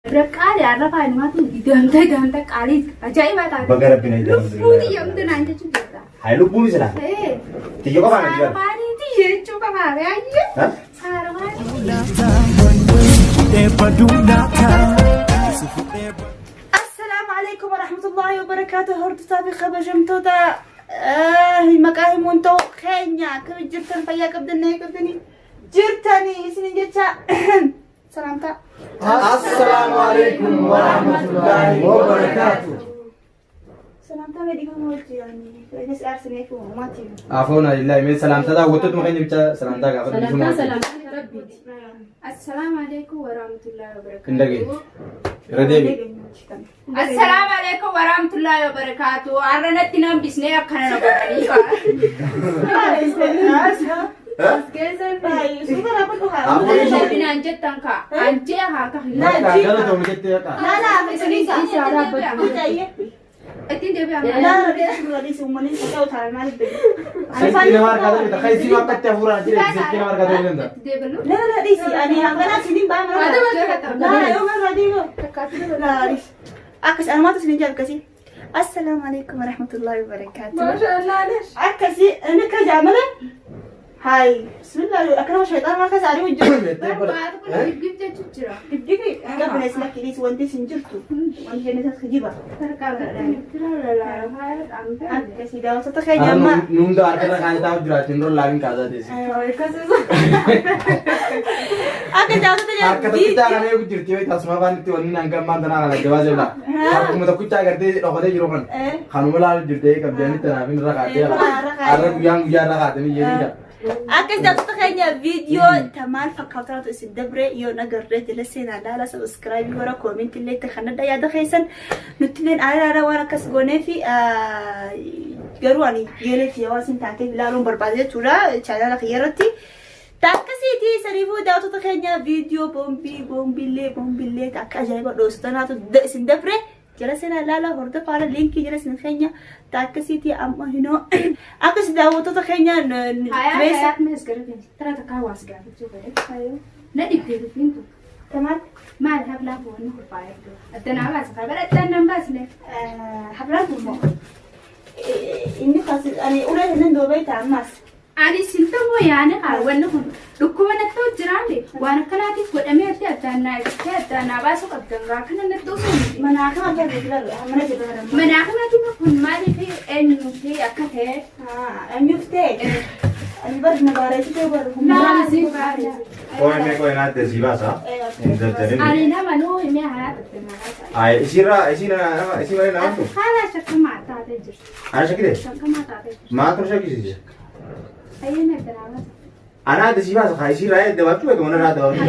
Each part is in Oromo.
Berkali ada apa ini matu diganti kali ajaib banget. Bagara pinai jalan. Budi yang tu nanti juga. Hai lu bumi sana. Tiga kau mana juga? Hari tiga cukup apa aja? Hah? Sarang. Assalamualaikum warahmatullahi wabarakatuh. Hortu tabi khabar jamtoda. Makahi munto Kenya. Kami jirtan payah kabdani. Jirtani sini jirta. Salam tak. Assalamualaikum warahmatullahi wabarakatuh. Salam tak medika mati yani. Jadi arsene ku mati. Afwan lillahi min salam tada wotut makanya bicara salam tada apa Salam rabbi. Assalamualaikum warahmatullahi wabarakatuh. Kendagi. Radhi. Assalamualaikum warahmatullahi wabarakatuh. Arana tinam bisne akhana na bakani ka. Askesan bai. Sudah apa tu hal? Apa ini? Ini anjat tangka. Anjat haka. Maka kalau kamu kita ya kak. Nana, ini siapa betul? Atin dia bilang. Nana, dia sudah di sumani kita utara mari be. Saya kira marka tu kita kaisi waktu tiap bulan jadi saya kira marka tu lenda. Dia belum. Nana, di sini ani hangana sini bang. Ada betul. Nana, yo kan radio. Nah, Akas almatu sini jam kasih. Assalamualaikum warahmatullahi wabarakatuh. Masyaallah. Akasi ana ka jamala. Hai, bismillah. Akram syaitan ma ka sari wujud. Baru pun gitu cucura. Dibdiki ka bana isma kili wanti sinjirtu. Wanti ne tas kajiba. Terkala dan terlalu hal ampe. Akasi daw sa ta kanya ma. Nunda arkada kan tahu jual tindor lain kaza desi. Akas daw sa ta Arkada kita kan yang jirti itu tasma ban itu ini angka mantan ala jawa jawa. Aku mau takut cagar deh rokok deh jirokan. Kanu malah jirti kerjaan itu nabi rakatnya. Arab yang biar rakat ini jadi. Akas daw sa ta kanya video tamal fakautra to isidabre yo nagarre jelesina dala subscribe wara comment اللي تخنا دا يا خيسن نتلين على وانا كس غونفي قرواني يلتي واسن تاكي بلالون برباديه تورا channel خيرتي تاكسيتي سريفو داوتو تخنا فيديو بومبي تاكا جايبا دوستنا تو isidabre جلسنا لا هرد قال لينك جلسنا خينا تاكسيتي اما هنا اكس داوتو تخنا Hayat mesgernya. Ternyata kawas gak coba deh. Ayo. Nadi pilih pintu. تمام ما الهب لا هو انه فايد. ادنا بس خبر ادنا بس له. حبرات المو إني خاص أنا أولى هنا دوبي تعمس أنا سنتمو يعني وانه دكونا تو جرالي وانا كلاتي قدامي ادنا بس قدنا كنا ندوسون. مناخ ما كان يقدر همنا جبنا مناخ ما تبغى كل ما في انه في اكته. أنا يفتح أنا برد نبارة تبغى لا زي بارد. Kau yang ada siapa sah? Jadi. أنا ما نو إمي حياة ادنا. Ai isira nama tu. خلاص شكل ما تعتذر. Ada sakit deh. شكل ما تعتذر. Ma terus sakit sih. أيوة ندرا بس. Anak ada siapa sah? Isira ada waktu itu mana ada waktu?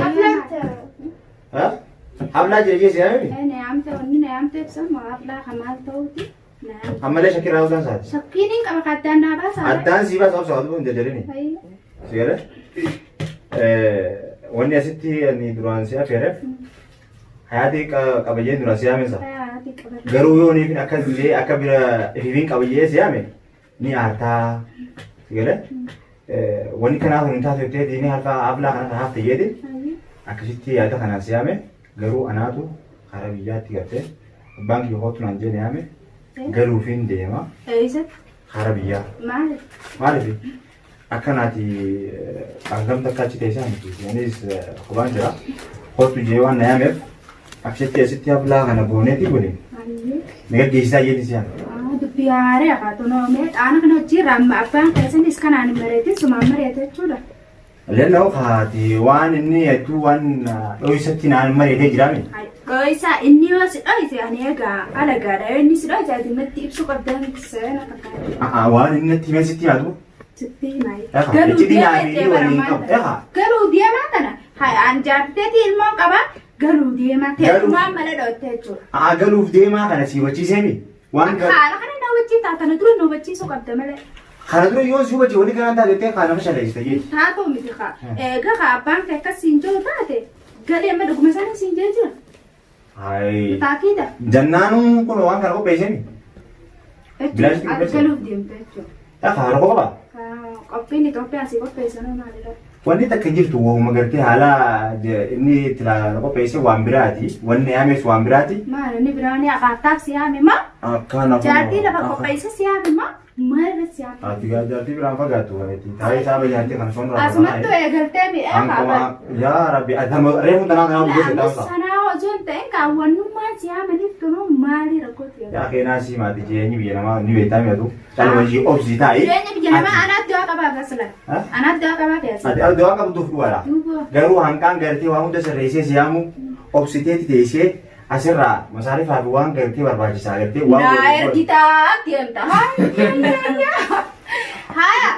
Hah? Habla jadi sih ya ini. أنا عمت وني عمت بسمع أبلا خمال توتي. نعم. Hamilnya sakit rawatan sah. Sakini kama katana basa. Adan siapa sah sah tu pun jadi ni. Ayo. Segala. Wanni asitti ni duraan siya fere. Hayati kabayen duraan siya men sah. Ati kabar. Garuu yoo ni fin akka illee akka bira ifin qabiyyee si'ame ni aartaa sigale wanni kanaaf hin taatu jettee diinii harka ablaa kana hafte jedhe akkasitti yaada kanaan si'ame garuu anaatu karaa biyyaatti gartee abbaan kiyya hootu naan jee yaame galuufin deema Aisa. karaa biyyaa Maal. maaliif akkanaati argamta akka achi teessaa miti yanis hubaan jira hootu jee waan na yaameef akkasitti asitti ablaa kana gooneeti godhe Ayo. Nega geessisaa jedhi si'ame. Dubbii haarii akaatu noomee dhaana kana hojii ramma abbaan keessanis kanaan mareeti sumaan mareete jechuudha. Lennoo kaati waan inni hedduu waan dho'isatti naan mareetee jiraame. Goisa inni yoo si dho'ise ani egaa alagaadha yoo inni si dho'ise ati natti ibsu qabdan seena kakkaate. Waan inni natti himee sitti yaadu. Sitti maali. Cidhi nyaamii waliin qabu. Garuu deemaa kana anjaarteeti ilmoo qaba garuu deemaa teessumaan mala dho'atte jechuudha. Galuuf deemaa kana si hubachiiseemi. Waan Haala kana na wajjin taatana dura nu hubachiisuu qabda malee. kana dura yoo si hubachi wanni kanaan taatettee kana nama shaleessita jechuudha. Taatoo miti kaa. Egaa kaa abbaan kee akkas siin jiru taate galee amma dhuguma isaanii siin jee jira. Taakiidha. Jannaanuun kun waan kana qopheessemi. Galuuf deemte jechuudha. Haara qaba. Qophiin Itoophiyaa si qopheessanuu maalidha? wanni takka jirtu wama gartee haala inni tila qopheesse waan biraati wanni yaames waan biraati maal inni biraani akaataaf siyaame ma akkana jaartii lafa qopheesse siyaame ma maal siyaame ati jaartii biraan fagaatu waneeti taa'ee saaba jaartii kan son asumattu eegaltee mi'ee ankoma yaa rabbi atama reefu tanaa kanaa buuse taasa sanaa ozoon ta'e kaawwannummaan siyaamaniif tunu maali rakkooti yaa keenaa si maati jireenyi biyya namaa ni beektaa mi'atu calma ishii obsi taa'e jireenya biyya namaa anaatti waa qabaa gasla anaatti waa qabaa keessaa ati al dawaa qabduuf dhugaadha garuu hanqaan gartee waan hunda sirreessee siyaamu obsiteeti teessee asirraa masaarifaa fi waan gartee barbaachisaa gartee waan naa ergitaa deemta haya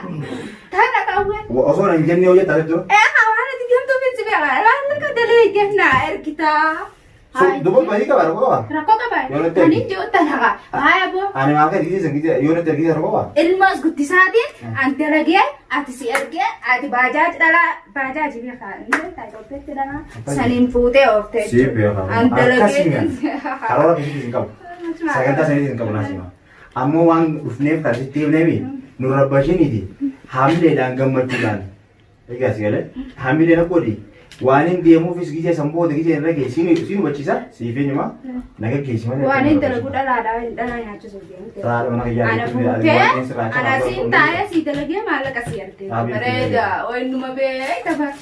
tana qawween osoo hin jennee hojjetaa jechuudha. waan ati deemtu fi sibiila waan akka dalee jennaa ergitaa Dubban baay'ee qaba rakkoo qaba. rakkoo qaba ani joota naqa haya boo Ani maaf kan digdiisa yoo natti ergisa rakkoo qaba. ilmaas guddisaatiin an dalagee ati si ergee ati baajaaj dhalaa baajaaji beekaa inni taayitooppeetti dhalaa saniin fuutee ooftee Si beekaa. an dalagee Akkasii karoora keessatti hin qabu. Sagantaa saniitti hin qabu naasima. Ammoo waan dhufneef kan sitti himneemi nu rabbashiniiti haamileedhaan gammachuudhaan. Egaa si galee haamileen akkoodhi. Waan hin deemuufis gijee sanboota gijee irra geessinu si hubachiisa siif eenyuma naga geessi malee. waan hin dalagu dhalaadhaa dhalaa nyaachisuuf deemte. Raadha mana kiyyaa Ana fuutee ana siin taa'ee si dalagee maallaqa si argee bareeda wayinuma beekta bara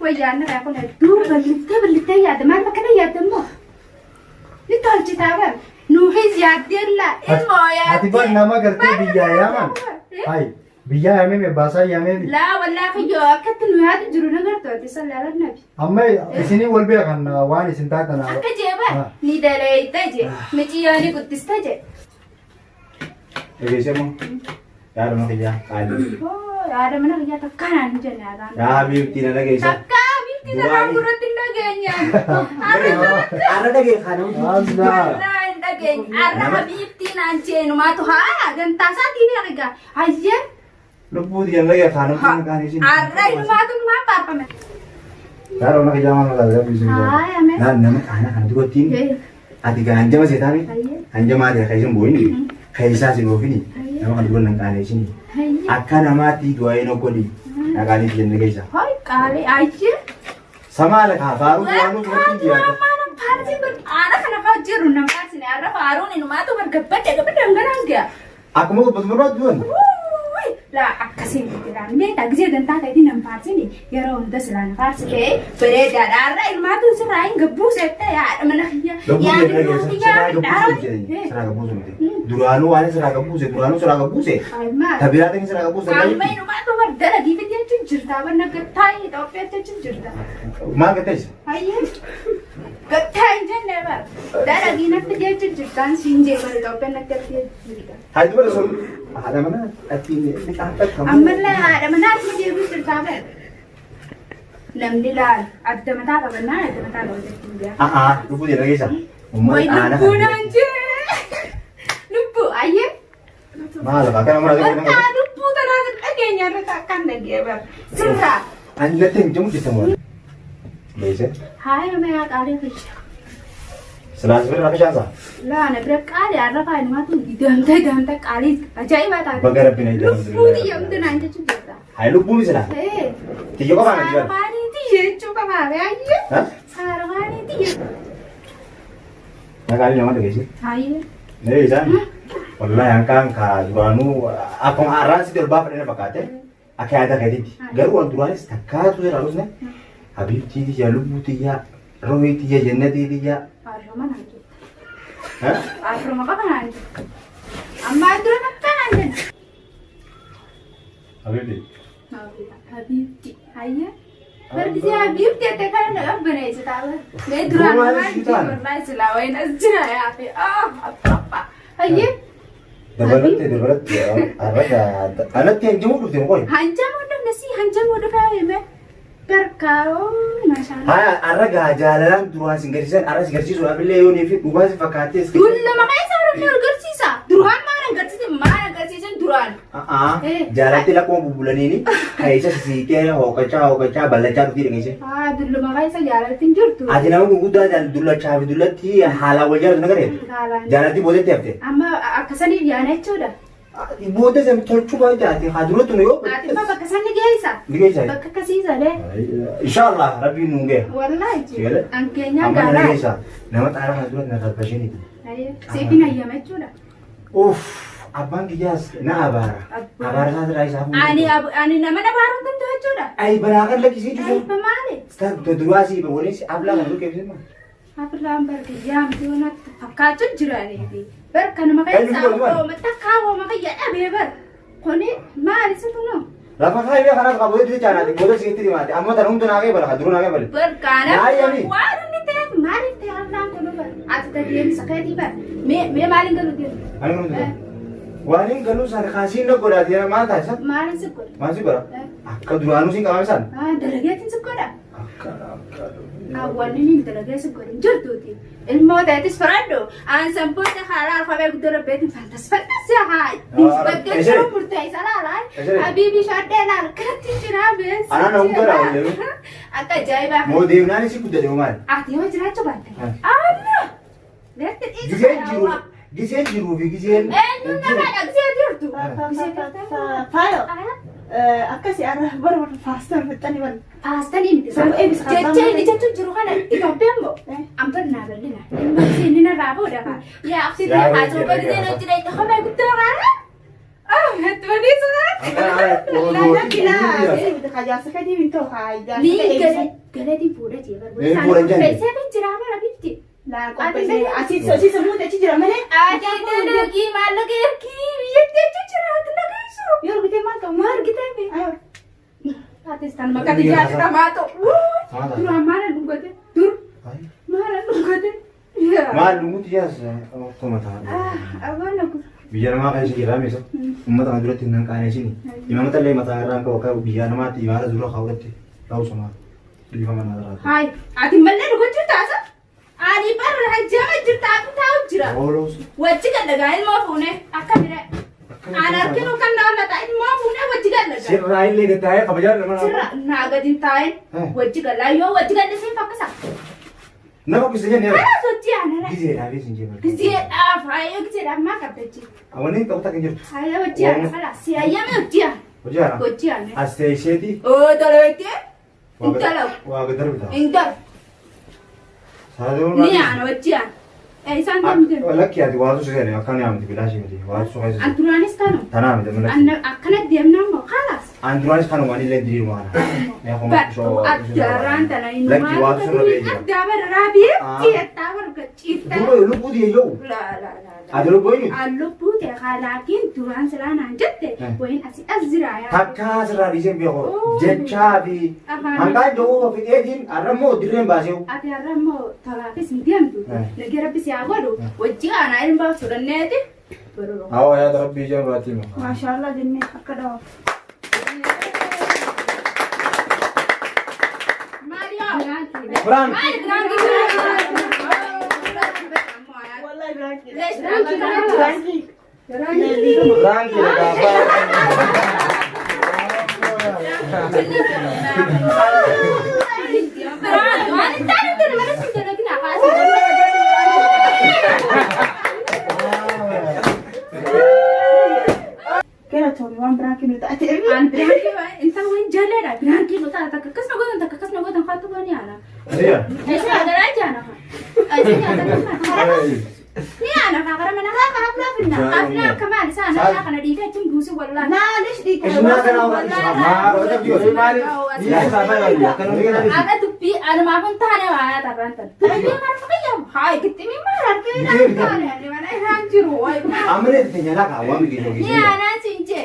wayyaanna raa kun hedduu balliftee yaadda maal akkana yaadda immoo ni tolchitaa bara nuufis yaaddeella ilmoo Ati bar nama gartee biyyaa yaaman. Hai biyyaa yaamee me baasaa yaamee. laa wallaa kayyoo akkatti nu yaadu jiru nagartu ati sallaalan nabi Amma isinii wal beekan waan isin taatan. akka jeeba ni daleeyta je miciyyooni guddista je Egeessee moo yaada mana kiyyaa qaali. yaada mana kiyyaa takkaanaan hin jenne yaadaan Yaa biiftii na dhageessa. takkaa bifti saraan duratti hin dhageenyaan Arra dhagee kana. Anna. Wallaahi hin dhageenye arra habiibtii naan jeenumaatu haa gantaasaatiini argaa hayyee Lubbuuti jala dhagee kana kan isin. arra inumaatu maa paarfame Yaada mana kiyyaa maal laala bisu. haa yame Nama kana duratti ati ganjama seetaani. hayyee Hanjamaa ta'e kan isin boo'ini. Kan isaa isin oofini. Nama kana dura nan qaane isin. hayyee Akka namaatti du'aa hin oggoli. Naqaanii jenne keessa. hoy qaalee hayyee Samaala kaa faaruu waan nuti wajjin jiraatu. Ana kana faa jiru nam faarsine arra faaruun inumaatu bargabbadde gabbadde hanganaan gaya. Akkuma gobbatu barbaadu du'an. La akkasiin jiraan meeqa gisee gantaa ta'eeti nam faarsine yeroo hunda silaan faarsitee bareedaadha arra ilmaatu sirraa hin gabbuu seette yaadha mana kiyya. Lubbuun jenne keessa siraa gabbuusu miti. Siraa gabbuusu miti. Duraanuu waan siraa gabbuuse duraanuu siraa gabbuuse. Tabiraatiin siraa gabbuuse. Amma inumaatu bardala diibiti jechuun jirta banna gattaa Itoophiyaa jechuun jirta. Maal gatteessa? Hayyee. Gattaa hin jenne bara. Dalagii natti jechuun jirtaan siin jeeqan Itoophiyaan natti argee jirta. Haa dubara sun haadha mana ittiin dhiqaafatu. Ammallee haadha manaa itti deebiin jirtaa bara. Namni laal adda mataa qabannaa adda mataa qabateetti biyyaa. Lubbuu jenne keessa. Wayi lubbuu naan jee. Lubbuu ayyee. Maal akka kana mura gabbatu. Bakka lubbuu tanaa dhageenya irratti akkan dhagee bara. Sirraa. Ani lattee hin jimu jette mura. Beese. Haaya mayaa qaalee fayyada. Silaas bira rafa shaansa. Laana bira qaalee har'a faayimaatu ida'amtee qaalii ajaa'ibaa taate. Baga rabbina ijaaramtu. Lubbuu xiyyaamtu naan jechuun jirta. Haa lubbuun silaa. Tiyya qofaan ati bara. Saarfaaniiti jechuu qabaa baay'ee. Saarfaaniiti jechuu. Naqaalii nama dhageessi. Haayee. Nee isaan. Wallahi hanqaan kaa duraanuu akkuma har'aan sitti ol baafadhee fakkaate akka yaada keetiitti. Garuu wal duraanis takkaatu jira dhusne. Habiibtii tiyya lubbuu tiyya rohii tiyya jannatii tiyya. Arroma naan jettu. Arroma qaba naan jettu. Ammaa dura takka naan jettu. Habiibti. Habiibti. Haayee. Bardisee habiibti ettee kana na qabbaneessi ta'a. Mee duraan waan jiru silaa wayin as jira yaafe. Abba. Hayyee. Dabalatte har'a alatti hin jimu dhufte mukoyi. Hanjamuu dhufnasi hanjamuu dhufaa hime. Gargaaroo maashaa. Haa har'a jaalalaan duraan sin garsiisan har'a si garsiisuudhaaf illee yoo neefi dhugaa si fakkaatee. Dulla maqaa isaa warra agarsiisa. Duraan maal agarsiisan duraan. Jaalatti lakkuma bubbulaniini keessa siiqee hooqachaa ballachaa dhuftii dhageesse. Dulla maqaa isaa jaalatti hin jirtu. Ati nama gurguddaa dullachaa fi dullatti haalaan wal jaalatu nagaree. Jaalatti boodetti hafte. Amma akkasaniif yaana jechuudha. بوده زي ترشوا بقى جاتي خادروتو نيو ati ma bakka san geessa نيجي جاي bakka kasiisa le ان شاء الله ربي نونجه wallahi Sigale? an keenya أما gaara نيجي سا نما تعرف خادروت نربشني seetiin ayyamechuudha اوف ابان جاس نا ابارا ابارا هذا رايس ani nama dabaaruun danda'u jechuudha اي براغر لك يجي ayba maali استاذ تدرواسي بونيس ابلا غلو كيف زي ما Aflaan barke jaamtii wanatti fakkaatu jiraanii bar kanuma keessaa ooma takkaa ooma fayyaa dhabee bar kuni maali situ no لا فخاي بيا خلاص قبول دي جانا دي بودو سيتي دي ماتي اما تنوم تناغي بلا خدرو ناغي بلا bar kana Naayami. waan inni ta'eef maali ta'e aflaan kunu bar ati tadeem sakeetii bar mee maaliin galu deemu انا من وانين قالوا سار خاسين نقول هذه انا ما تاسا maaliin si godha ما سيبرا كدرانو سين كمان سان dalageetiin si godha awwalni ni dalagee si godha jirtuuti ilmoo ta'etis faradho aan sampoota haaraa alfabee guddoo rabbeetiin fantas haa bakkee jiru murteessa laalaa habiibi shaddeen harkatti jira bees انا نوم ترى ولا akka ajaa'ibaa مو ديمناني سي كده يومان ati yoo jiraachuu baatte anna leetti جيسين جيرو في جيسين eenyu nama dhagsee jirtu Faayo. Akkasi arra bara faastar fixanii bal. Paastanii miti jechuun jiru kana Itoophiyaan moo amban naa bal'ina inni narraa booda kaa yaa absitii haa ta'u bari seen hojii dha homee guddoo kaara hedduu badii suuraa galeetiin fuudhee jee feesee bin jiraa bara bifti Asii muudee achi jira malee. ajeetee loogii maallaqee ergii biyyatti jechuun jiraatu nagaisu Yoo argitee maal ta'u maa argitee mi Paakistaan maqaa biyyaatti dhamaa ta'u duraan maala dhugate dur maala dhugate ما لموت جاس كما تعال abaan aku بيجانا ما كان شيء رامي سو أمة تنا دولت إنن كان شيء إمام تلا ما تعرفان كوا كوا بيجانا ما تيجي زورا خاورتي تاو سما اللي فما نادر hai ati malee dhugu jirta asa ani barra hajjama jirta aku tahu jira أولوس wajji gaddagaa ilmoo fuune akka bire aan arginu kan naannata ilmoo fuune wajji gaddagaa سير راي اللي قتاعي قبجار لما sirra naagadin taa'in wajji gaddaa yoo wajji gaddisiin fakkisa نبغى كيسجن يا kana sochii aanara جيزي رافي سنجيب gizeedhaaf haayoo gizeedhaaf maa qabdachi أولين كم تكين جرت haayoo wajji aana fala siyaayame wajji aana وجانا wajji aana أستيشيتي oo toloete intala واقدر بتاع intala سادون ni aana wajji aana isaan kamte لك يا دي واسو سيري أكان يا متي بلاشي متي واسو خايس anturaanis kanu تنام ده ملك akkana deemnaa moo khalaas أندروانيس كانوا واني لندري وانا يا خو Baddu addaraan tana inni Lakki waan sun rabee jira. addaa bara raabee jeettaa bara ciiftaa. duro lu budi yo La. adro boyni Allubbuu ta'e laakiin duraan silaanaan jette wayin asii as jira yaa. takka sirra disen biyo jecha bi hanga jo fi edin aramo dirren baseu Ati har'ammoo talaafis hin deemtu. Nagee rabbis yaa godhu wajji aanaa ilmaa fudhanneeti. هاو يا ربي جاباتي ما Maashaallah jennee akka dhawa. فرانك Wallahi biraanki. Lees Biraanki. فرانك Kera tooni waan biraanki nuti ati ebi. Inta wayin jaalladha. Biraanki nuti akkasuma godhan akkasuma godhan faatu gooni ana. Iya. Eessa agaraa jaana fa. Ajii nyaata ni ana fa gara mana haa haflaa finna. Haflaa kamaan isaa ana kana dhiigaa cin buusi wallahi. Maalish dhiiga. Isna kana ma rota biyo مالي يا سابا يا كانوا يقولون Ada dubbi ana maafun taane waa taphaan tan. Tapi kan fayyam. Hai kitimi maran kena taane ani mana iraan jiru wayi. amne tenya la ka wa mi gijo Ni gijo ana sinje.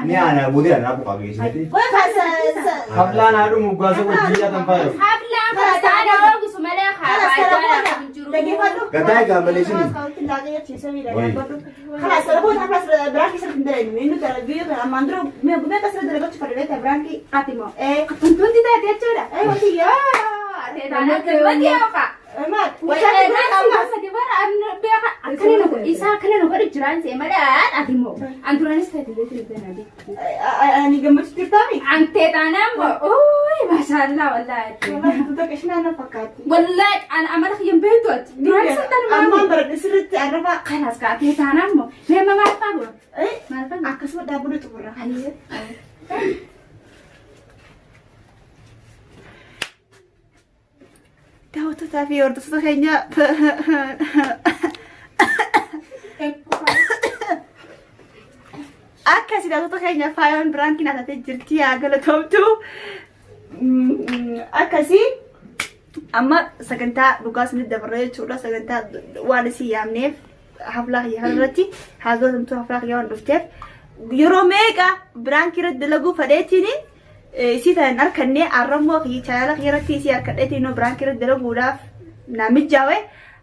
ni ana budi ana buka bi sini Waa kaasa. حفلان هادو مغازو وجيا تنفايو Haflaa kana taane oogu sumalee haa. gatai ga male sini خلاص انا خلاص براكي صرت ندري انه ترى الفيديو كان ما ندرو ما كسر درجات في البيت براكي Atimo. ايه Tuntunti tadi aja. ايوه هي Ate tanah ke dia kak. ما Wajah masa di mana anu dia kak. Akhirnya nopo isa akhirnya nopo di jalan sih malah atimo. Anturan istri itu nanti. انا جنبت ترتامي Ante tanam oh masalah wallahi. والله انت ايش انا فكرت Wallahi an amalak yang betul. Duran setan اما mau. برد سرت عرفه Kelas kak ate tanam mau. Memang apa gua? ايه بقول تبرع دعوة تافي ورد صخينيا akkasi daawwattoota keenya faayoon biraan kinaatatti jirti yaa galatoomtu akkasi amma sagantaa dhugaa isinitti dabarra jechuudha sagantaa waan isin yaamneef haflaa kiyya irratti haa galatoomtu haflaa kiyya waan dhufteef yeroo meeqa biraan kirratti dalaguu fadheetiin isii ta'an harkannee arrammoo kiyya chaayala kiyya irratti isii harkadheetiin biraan kirratti dalaguudhaaf naamijjaawe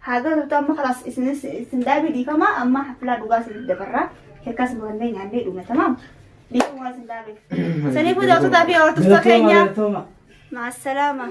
haa galatoomtu amma kalaas isin dhaabii dhiifama amma haflaa dhugaa isinitti dabarra. كاس مغنين عندي دوما تمام ليكم واسم دابي سنيفو داوتو دابي أورتو مع السلامة